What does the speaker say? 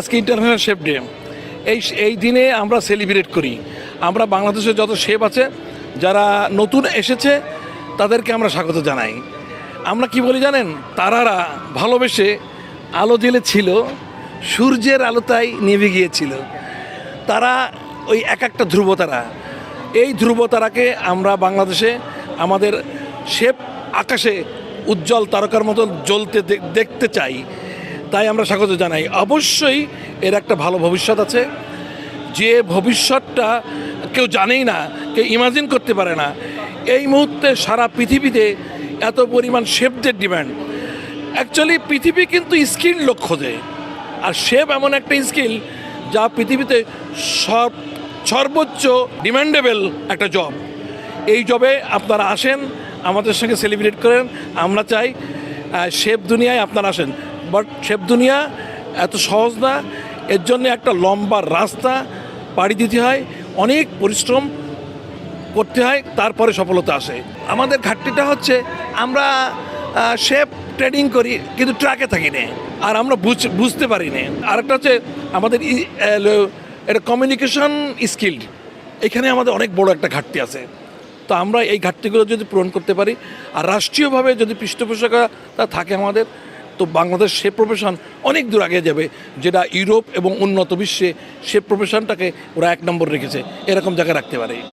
আজকে international chef day. এই দিনে আমরা সেলিব্রেট করি। আমরা বাংলাদেশে যত শেফ আছে যারা নতুন এসেছে তাদেরকে আমরা স্বাগত জানাই। আমরা কি বলি জানেন, তারারা ভালোবেসে আলো জ্বেলেছিল, সূর্যের আলোতায় নিভে গিয়েছিল। তারা ওই এক একটা ধ্রুবতারা, এই ধ্রুবতারাকে আমরা বাংলাদেশে আমাদের শেফ আকাশে উজ্জ্বল তারকার মতো জ্বলতে দেখতে চাই। তাই আমরা স্বাগত জানাই। অবশ্যই এর একটা ভালো ভবিষ্যৎ আছে, যে ভবিষ্যৎটা কেউ জানেই না, কেউ ইমাজিন করতে পারে না। এই মুহূর্তে সারা পৃথিবীতে এত পরিমাণ শেফদের ডিমান্ড। অ্যাকচুয়ালি পৃথিবী কিন্তু স্কিল লোক খোঁজে, আর শেফ এমন একটা স্কিল যা পৃথিবীতে সর্বোচ্চ ডিমান্ডেবল একটা জব। এই জবে আপনারা আসেন, আমাদের সঙ্গে সেলিব্রেট করেন। আমরা চাই শেফ দুনিয়ায় আপনারা আসেন, বাট শেফ দুনিয়া এত সহজ না। এর জন্য একটা লম্বা রাস্তা পাড়ি দিতে হয়, অনেক পরিশ্রম করতে হয়, তারপরে সফলতা আসে। আমাদের ঘাটতিটা হচ্ছে আমরা শেফ ট্রেডিং করি কিন্তু ট্রাকে থাকি না, আর আমরা বুঝতে পারি না। আরেকটা হচ্ছে আমাদের এটা কমিউনিকেশন স্কিল, এখানে আমাদের অনেক বড় একটা ঘাটতি আছে। তো আমরা এই ঘাটতিগুলো যদি পূরণ করতে পারি, আর রাষ্ট্রীয়ভাবে যদি পৃষ্ঠপোষকতা থাকে আমাদের, তো বাংলাদেশ শেফ প্রফেশন অনেক দূর আগে যাবে, যেটা ইউরোপ এবং উন্নত বিশ্বে শেফ প্রফেশনটাকে ওরা 1 নম্বর রেখেছে, এরকম জায়গায় রাখতে পারে।